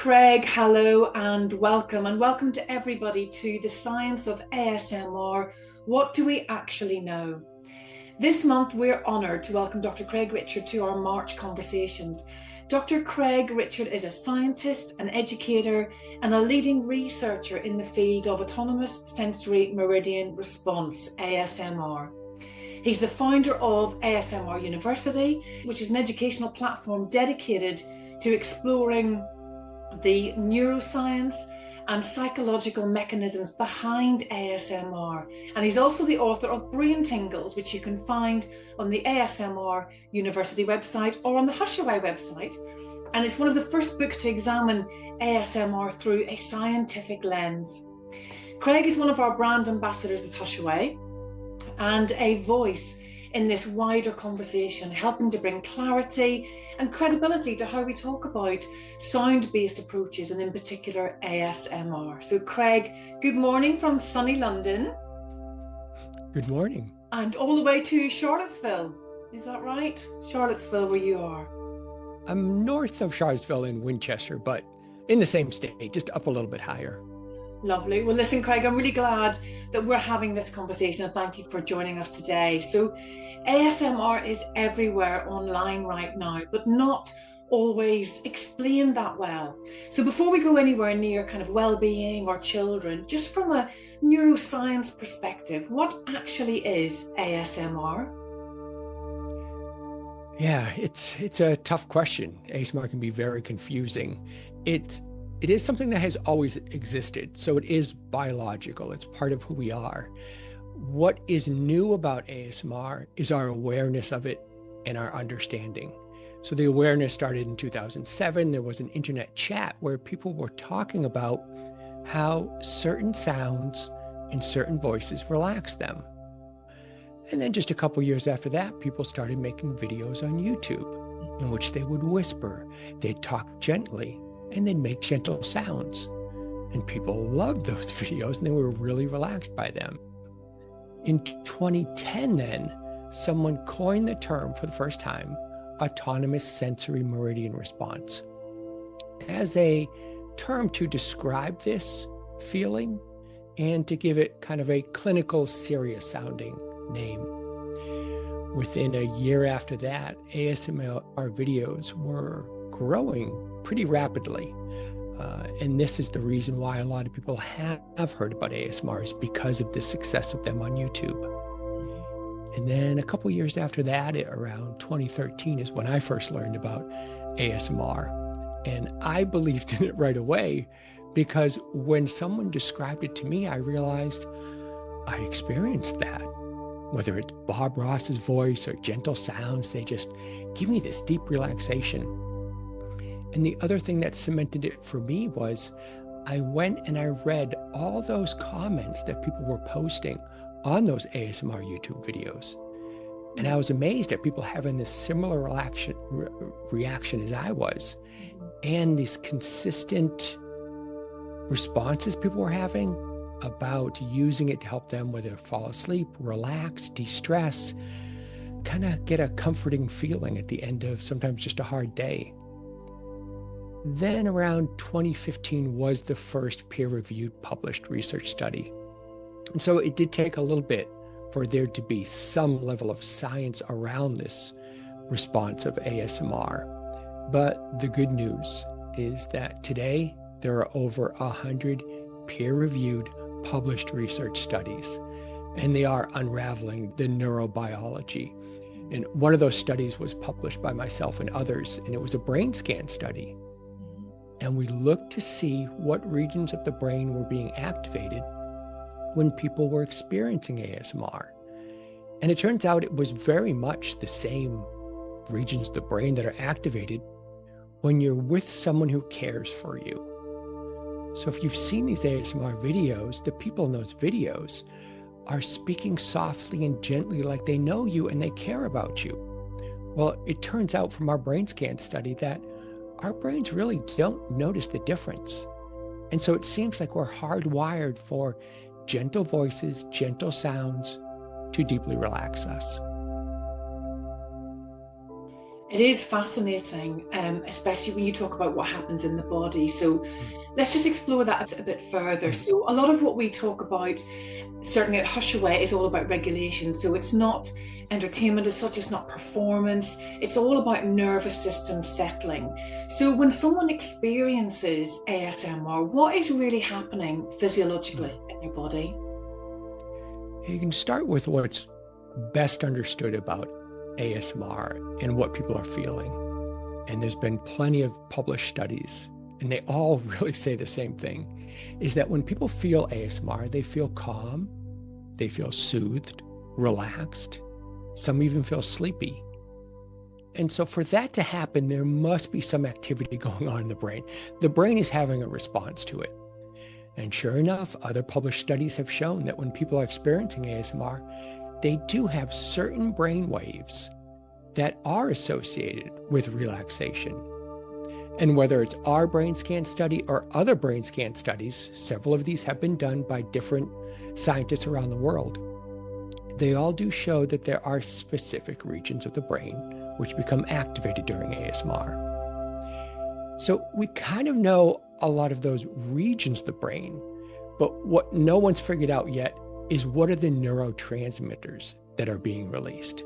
Craig, hello and welcome. And welcome to everybody to the science of ASMR. What do we actually know? This month, we're honoured to welcome Dr. Craig Richard to our March conversations. Dr. Craig Richard is a scientist, an educator, and a leading researcher in the field of autonomous sensory meridian response, ASMR. He's the founder of ASMR University, which is an educational platform dedicated to exploring the neuroscience and psychological mechanisms behind ASMR. And he's also the author of Brain Tingles, which you can find on the ASMR University website or on the HushAway website. And it's one of the first books to examine ASMR through a scientific lens. Craig is one of our brand ambassadors with HushAway and a voice in this wider conversation, helping to bring clarity and credibility to how we talk about sound-based approaches and in particular ASMR. So Craig, good morning from sunny London. Good morning. And all the way to Charlottesville, is that right? Charlottesville where you are. I'm north of Charlottesville in Winchester, but in the same state, just up a little bit higher. Lovely. Well, listen, Craig, I'm really glad that we're having this conversation and thank you for joining us today. So ASMR is everywhere online right now, but not always explained that well. So before we go anywhere near kind of well-being or children, just from a neuroscience perspective, what actually is ASMR? Yeah, it's a tough question. ASMR can be very confusing. It is something that has always existed, so it is biological. It's part of who we are. What is new about ASMR is our awareness of it and our understanding. So the awareness started in 2007. There was an internet chat where people were talking about how certain sounds and certain voices relax them. And then just a couple years after that, people started making videos on YouTube in which they would whisper, they'd talk gently, and they'd make gentle sounds. And people loved those videos and they were really relaxed by them. In 2010 then, someone coined the term for the first time, autonomous sensory meridian response, as a term to describe this feeling and to give it kind of a clinical, serious sounding name. Within a year after that, ASMR videos were growing pretty rapidly. And this is the reason why a lot of people have heard about ASMR, is because of the success of them on YouTube. And then a couple years after that, around 2013 is when I first learned about ASMR. And I believed in it right away because when someone described it to me, I realized I experienced that. Whether it's Bob Ross's voice or gentle sounds, they just give me this deep relaxation. And the other thing that cemented it for me was I went and I read all those comments that people were posting on those ASMR YouTube videos. And I was amazed at people having this similar reaction as I was. And these consistent responses people were having about using it to help them, whether fall asleep, relax, de-stress, kind of get a comforting feeling at the end of sometimes just a hard day. Then around 2015 was the first peer-reviewed published research study. And so it did take a little bit for there to be some level of science around this response of ASMR. But the good news is that today there are over 100 peer-reviewed published research studies, and they are unraveling the neurobiology. And one of those studies was published by myself and others, and it was a brain scan study. And we looked to see what regions of the brain were being activated when people were experiencing ASMR. And it turns out it was very much the same regions of the brain that are activated when you're with someone who cares for you. So if you've seen these ASMR videos, the people in those videos are speaking softly and gently like they know you and they care about you. Well, it turns out from our brain scan study that our brains really don't notice the difference. And so it seems like we're hardwired for gentle voices, gentle sounds to deeply relax us. It is fascinating, especially when you talk about what happens in the body. So let's just explore that a bit further. So a lot of what we talk about, certainly at HushAway, is all about regulation. So it's not entertainment as such, it's not performance, it's all about nervous system settling. So when someone experiences ASMR, what is really happening physiologically in your body? You can start with what's best understood about ASMR and what people are feeling. And there's been plenty of published studies, and they all really say the same thing, is that when people feel ASMR, they feel calm, they feel soothed, relaxed, some even feel sleepy. And so for that to happen, there must be some activity going on in the brain. The brain is having a response to it. And sure enough, other published studies have shown that when people are experiencing ASMR, they do have certain brain waves that are associated with relaxation. And whether it's our brain scan study or other brain scan studies, several of these have been done by different scientists around the world. They all do show that there are specific regions of the brain which become activated during ASMR. So we kind of know a lot of those regions of the brain, but what no one's figured out yet is what are the neurotransmitters that are being released.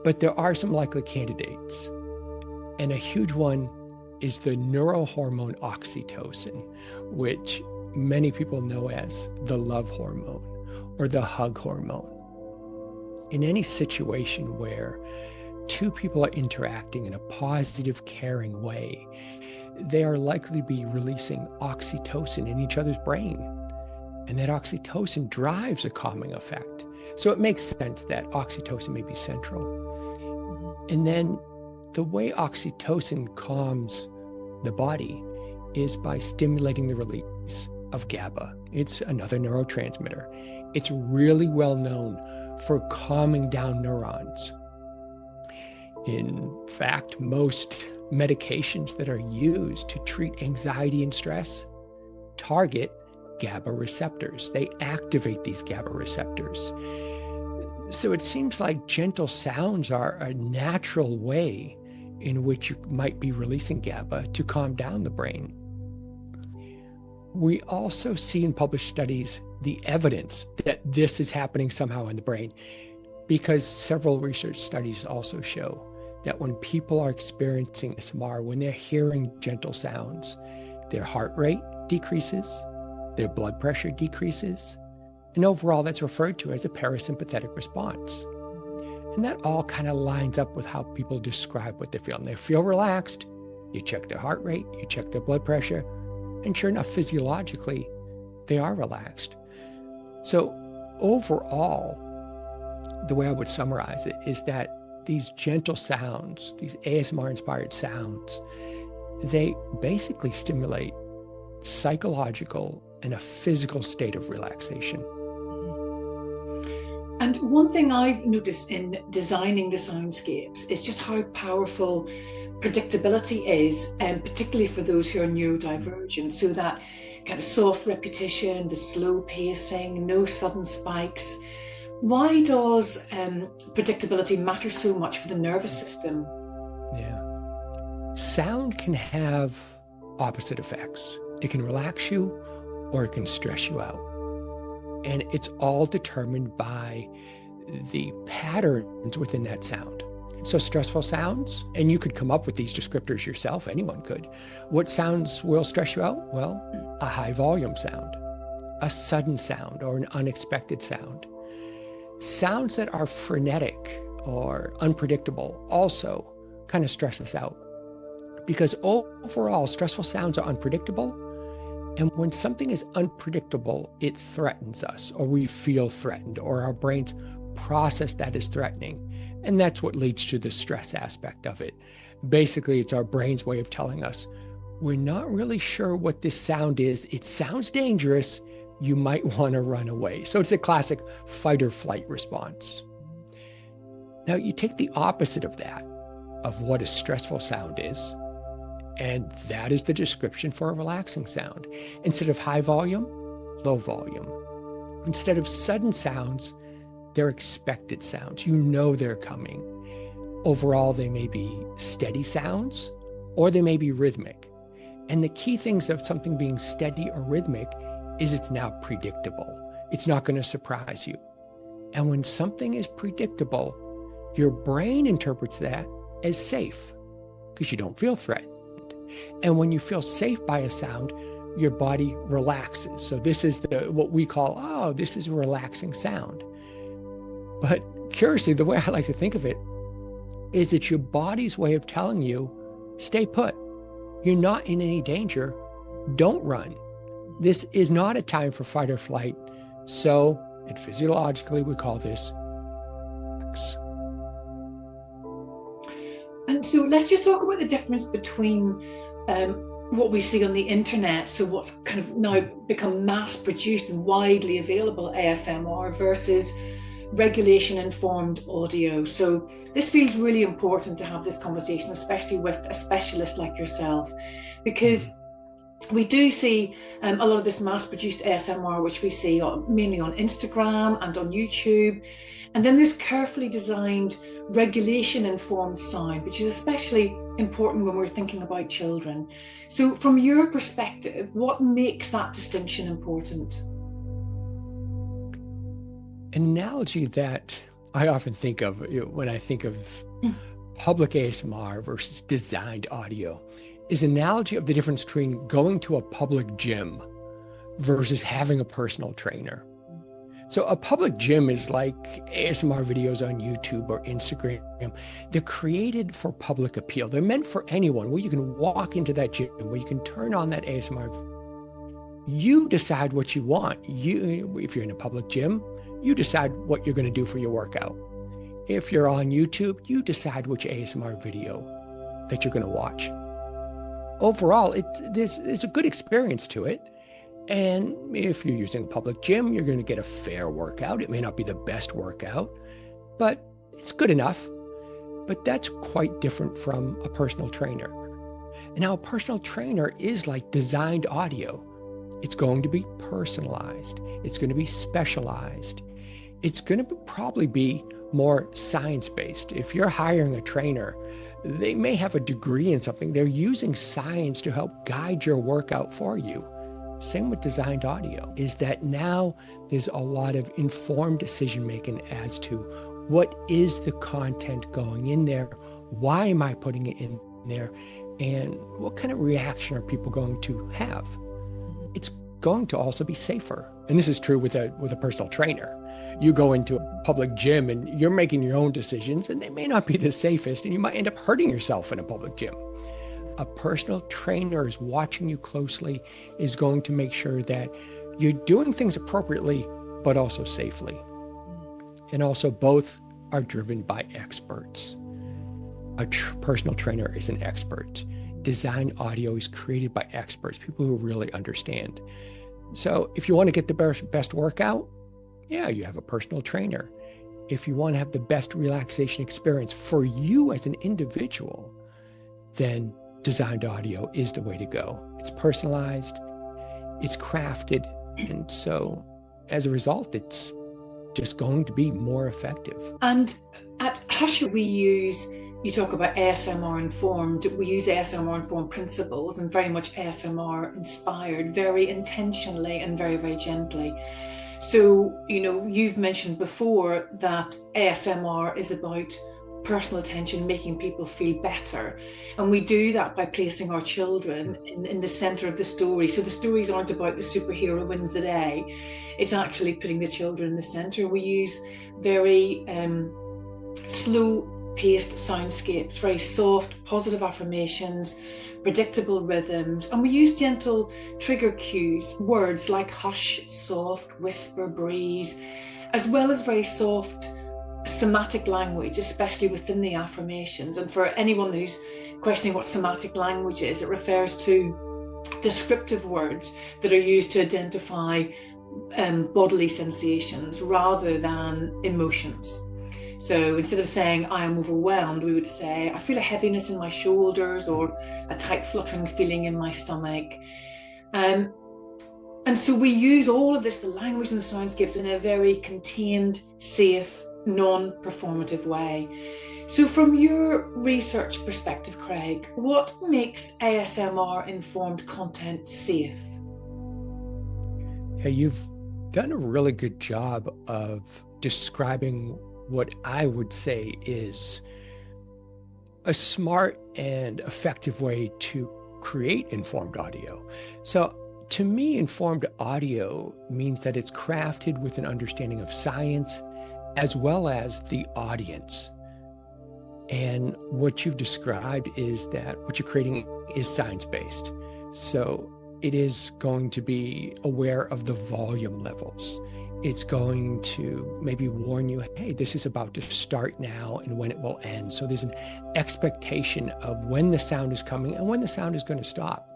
But there are some likely candidates. And a huge one is the neurohormone oxytocin, which many people know as the love hormone or the hug hormone. In any situation where two people are interacting in a positive, caring way, they are likely to be releasing oxytocin in each other's brain. And that oxytocin drives a calming effect. So it makes sense that oxytocin may be central. And then the way oxytocin calms the body is by stimulating the release of GABA. It's another neurotransmitter. It's really well known for calming down neurons. In fact, most medications that are used to treat anxiety and stress target GABA receptors. They activate these GABA receptors. So it seems like gentle sounds are a natural way in which you might be releasing GABA to calm down the brain. We also see in published studies the evidence that this is happening somehow in the brain, because several research studies also show that when people are experiencing ASMR, when they're hearing gentle sounds, their heart rate decreases, their blood pressure decreases, and overall that's referred to as a parasympathetic response. And that all kind of lines up with how people describe what they're feeling. They feel relaxed, you check their heart rate, you check their blood pressure, and sure enough, physiologically, they are relaxed. So overall, the way I would summarize it is that these gentle sounds, these ASMR-inspired sounds, they basically stimulate psychological and a physical state of relaxation. And one thing I've noticed in designing the soundscapes is just how powerful predictability is, and particularly for those who are neurodivergent. So that kind of soft repetition, the slow pacing, no sudden spikes. Why does predictability matter so much for the nervous system? Yeah. Sound can have opposite effects. It can relax you or it can stress you out. And it's all determined by the patterns within that sound. So stressful sounds, and you could come up with these descriptors yourself, anyone could. What sounds will stress you out? Well, a high volume sound, a sudden sound, or an unexpected sound. Sounds that are frenetic or unpredictable also kind of stress us out, because overall stressful sounds are unpredictable. And when something is unpredictable, it threatens us, or we feel threatened, or our brains process that as threatening. And that's what leads to the stress aspect of it. Basically, it's our brain's way of telling us, we're not really sure what this sound is. It sounds dangerous. You might want to run away. So it's a classic fight or flight response. Now, you take the opposite of that, of what a stressful sound is, and that is the description for a relaxing sound. Instead of high volume, low volume. Instead of sudden sounds, they're expected sounds. You know they're coming. Overall, they may be steady sounds or they may be rhythmic. And the key things of something being steady or rhythmic is it's now predictable. It's not going to surprise you. And when something is predictable, your brain interprets that as safe because you don't feel threatened. And when you feel safe by a sound, your body relaxes. So this is what we call, oh, this is a relaxing sound. But curiously, the way I like to think of it is it's your body's way of telling you, stay put. You're not in any danger. Don't run. This is not a time for fight or flight. So, and physiologically, we call this X. And so let's just talk about the difference between what we see on the internet, so what's kind of now become mass-produced and widely available ASMR versus regulation-informed audio. So this feels really important to have this conversation, especially with a specialist like yourself, because we do see a lot of this mass-produced ASMR, which we see mainly on Instagram and on YouTube. And then there's carefully designed regulation-informed sound, which is especially important when we're thinking about children. So from your perspective, what makes that distinction important? An analogy that I often think of when I think of public ASMR versus designed audio is an analogy of the difference between going to a public gym versus having a personal trainer. So a public gym is like ASMR videos on YouTube or Instagram. They're created for public appeal. They're meant for anyone, where you can walk into that gym, where you can turn on that ASMR. You decide what you want. If you're in a public gym, you decide what you're going to do for your workout. If you're on YouTube, you decide which ASMR video that you're going to watch. Overall, there's a good experience to it. And if you're using a public gym, you're going to get a fair workout. It may not be the best workout, but it's good enough. But that's quite different from a personal trainer. And now a personal trainer is like designed audio. It's going to be personalized. It's going to be specialized. It's going to probably be more science-based. If you're hiring a trainer, they may have a degree in something. They're using science to help guide your workout for you. Same with designed audio, is that now there's a lot of informed decision-making as to what is the content going in there, why am I putting it in there, and what kind of reaction are people going to have? It's going to also be safer. And this is true with a personal trainer. You go into a public gym and you're making your own decisions, and they may not be the safest, and you might end up hurting yourself in a public gym. A personal trainer is watching you closely, is going to make sure that you're doing things appropriately, but also safely. And also both are driven by experts. A personal trainer is an expert. Design audio is created by experts, people who really understand. So if you want to get the best workout, yeah, you have a personal trainer. If you want to have the best relaxation experience for you as an individual, then designed audio is the way to go. It's personalized, it's crafted, and so as a result, it's just going to be more effective. And at HushAway, you talk about ASMR informed. We use ASMR informed principles and very much ASMR inspired, very intentionally and very, very gently. So, you've mentioned before that ASMR is about personal attention, making people feel better. And we do that by placing our children in the center of the story. So the stories aren't about the superhero wins the day. It's actually putting the children in the center. We use very slow-paced soundscapes, very soft, positive affirmations, predictable rhythms. And we use gentle trigger cues, words like hush, soft, whisper, breeze, as well as very soft somatic language, especially within the affirmations. And for anyone who's questioning what somatic language is, it refers to descriptive words that are used to identify bodily sensations rather than emotions. So instead of saying I am overwhelmed, we would say I feel a heaviness in my shoulders or a tight fluttering feeling in my stomach. And so we use all of this, the language and the soundscapes, in a very contained, safe, non-performative way. So from your research perspective, Craig, what makes ASMR informed content safe? Yeah, you've done a really good job of describing what I would say is a smart and effective way to create informed audio. So to me, informed audio means that it's crafted with an understanding of science as well as the audience. And what you've described is that what you're creating is science-based. So it is going to be aware of the volume levels. It's going to maybe warn you, hey, this is about to start now and when it will end. So there's an expectation of when the sound is coming and when the sound is going to stop.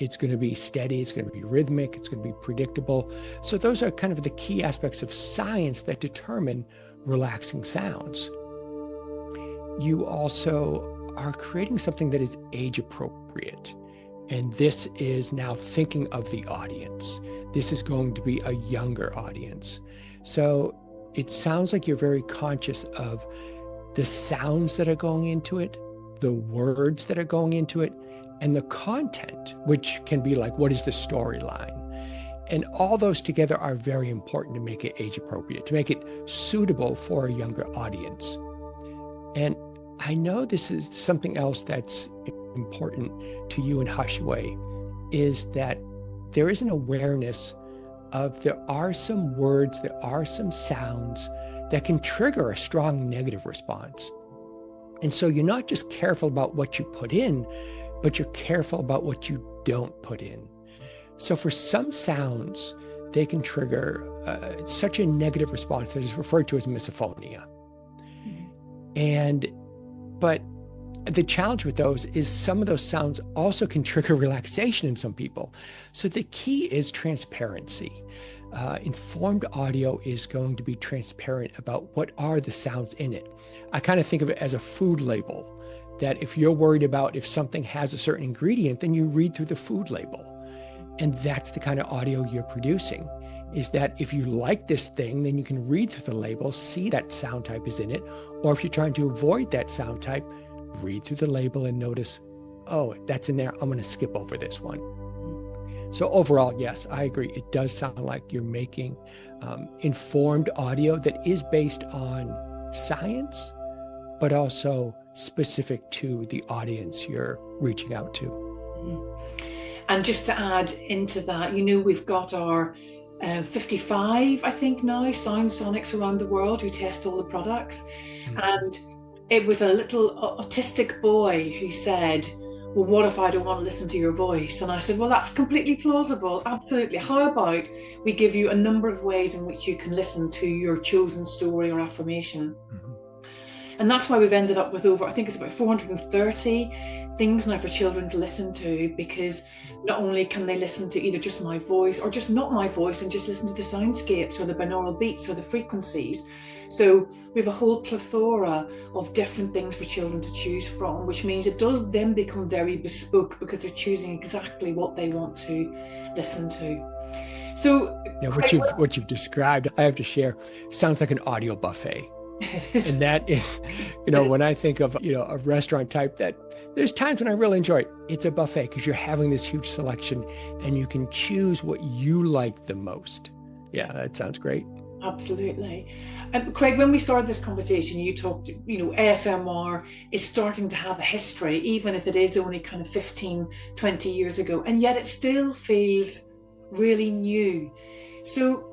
It's going to be steady, it's going to be rhythmic, it's going to be predictable. So those are kind of the key aspects of science that determine relaxing sounds. You also are creating something that is age appropriate. And this is now thinking of the audience. This is going to be a younger audience. So it sounds like you're very conscious of the sounds that are going into it, the words that are going into it, and the content, which can be like, what is the storyline? And all those together are very important to make it age appropriate, to make it suitable for a younger audience. And I know this is something else that's important to you in HushAway, is that there is an awareness of there are some words, there are some sounds that can trigger a strong negative response. And so you're not just careful about what you put in, but you're careful about what you don't put in. So for some sounds, they can trigger such a negative response that is referred to as misophonia. But the challenge with those is some of those sounds also can trigger relaxation in some people. So the key is transparency. Informed audio is going to be transparent about what are the sounds in it. I kind of think of it as a food label, that if you're worried about if something has a certain ingredient, then you read through the food label. And that's the kind of audio you're producing, is that if you like this thing, then you can read through the label, see that sound type is in it. Or if you're trying to avoid that sound type, read through the label and notice, oh, that's in there, I'm going to skip over this one. So overall, yes, I agree. It does sound like you're making informed audio that is based on science, but also specific to the audience you're reaching out to. And just to add into that, we've got our 55, I think now, sound sonics around the world who test all the products. And it was a little autistic boy who said, well, what if I don't want to listen to your voice? And I said, well, that's completely plausible. Absolutely. How about we give you a number of ways in which you can listen to your chosen story or affirmation? And that's why we've ended up with over, I think it's about 430 things now for children to listen to, because not only can they listen to either just my voice or just not my voice and just listen to the soundscapes or the binaural beats or the frequencies. So we have a whole plethora of different things for children to choose from, which means it does then become very bespoke because they're choosing exactly what they want to listen to. So yeah, what you've described, I have to share, sounds like an audio buffet. And that is, when I think of, a restaurant type, that there's times when I really enjoy it. It's a buffet because you're having this huge selection and you can choose what you like the most. Yeah, that sounds great. Absolutely. Craig, when we started this conversation, you talked, ASMR is starting to have a history, even if it is only kind of 15, 20 years ago, and yet it still feels really new. So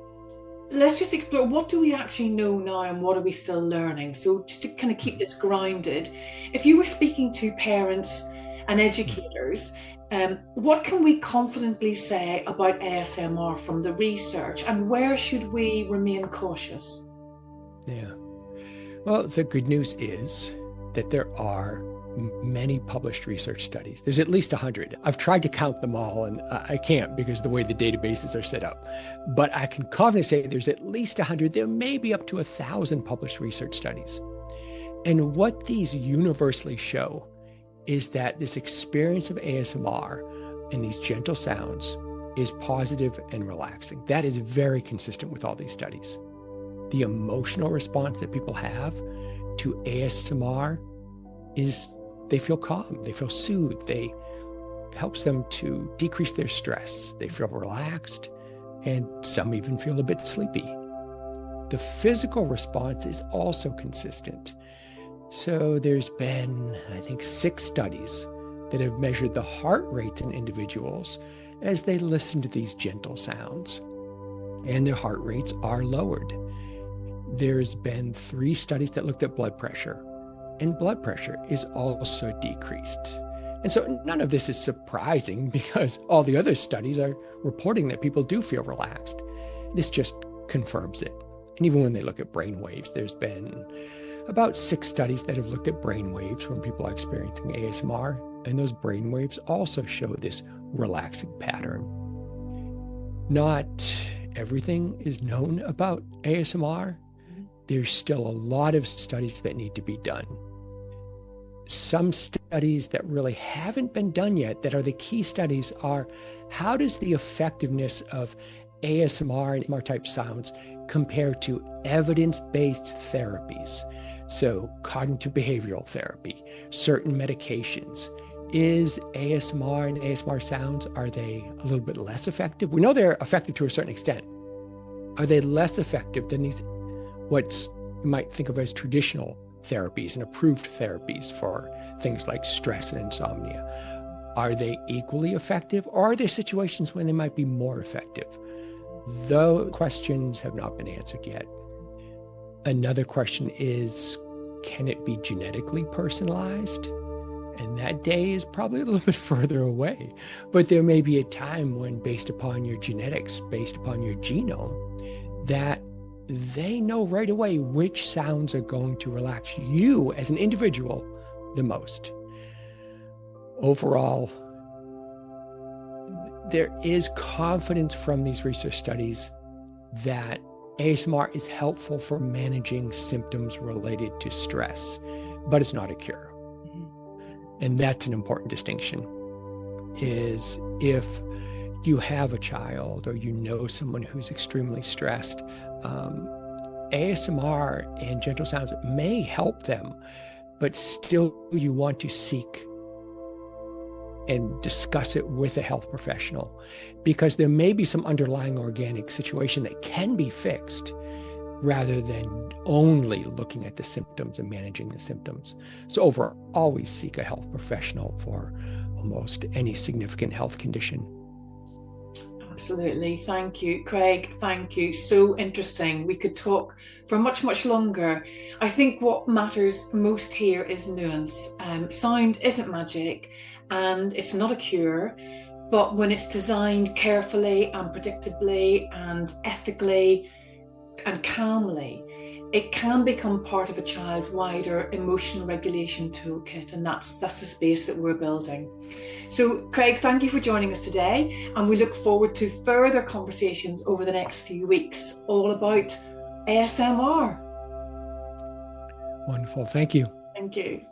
let's just explore, what do we actually know now and what are we still learning? So just to kind of keep this grounded, if you were speaking to parents and educators, what can we confidently say about ASMR from the research, and where should we remain cautious? Yeah. Well, the good news is that there are many published research studies. There's at least 100. I've tried to count them all, and I can't because of the way the databases are set up. But I can confidently say there's at least 100. There may be up to 1,000 published research studies. And what these universally show is that this experience of ASMR and these gentle sounds is positive and relaxing. That is very consistent with all these studies. The emotional response that people have to ASMR is they feel calm, they feel soothed, they helps them to decrease their stress, they feel relaxed, and some even feel a bit sleepy. The physical response is also consistent. So there's been, I think, 6 studies that have measured the heart rates in individuals as they listen to these gentle sounds, and their heart rates are lowered. There's been 3 studies that looked at blood pressure, and blood pressure is also decreased. And so none of this is surprising because all the other studies are reporting that people do feel relaxed. This just confirms it. And even when they look at brain waves, there's been about 6 studies that have looked at brain waves when people are experiencing ASMR, and those brain waves also show this relaxing pattern. Not everything is known about ASMR. There's still a lot of studies that need to be done. Some studies that really haven't been done yet, that are the key studies, are how does the effectiveness of ASMR and ASMR type sounds compare to evidence-based therapies? So cognitive behavioral therapy, certain medications. Is ASMR and ASMR sounds, are they a little bit less effective? We know they're effective to a certain extent. Are they less effective than these, what you might think of as traditional therapies and approved therapies for things like stress and insomnia? Are they equally effective, or are there situations when they might be more effective? Those questions have not been answered yet. Another question is, can it be genetically personalized? And that day is probably a little bit further away. But there may be a time when, based upon your genetics, based upon your genome, that they know right away which sounds are going to relax you as an individual the most. Overall, there is confidence from these research studies that ASMR is helpful for managing symptoms related to stress, but it's not a cure. And that's an important distinction, is if you have a child or you know someone who's extremely stressed, ASMR and gentle sounds may help them, but still you want to seek and discuss it with a health professional, because there may be some underlying organic situation that can be fixed rather than only looking at the symptoms and managing the symptoms. So overall, always seek a health professional for almost any significant health condition. Absolutely. Thank you, Craig. Thank you. So interesting. We could talk for much, much longer. I think what matters most here is nuance. Sound isn't magic and it's not a cure, but when it's designed carefully and predictably and ethically and calmly, it can become part of a child's wider emotion regulation toolkit, and that's the space that we're building. So Craig, thank you for joining us today, and we look forward to further conversations over the next few weeks all about ASMR. Wonderful. Thank you. Thank you.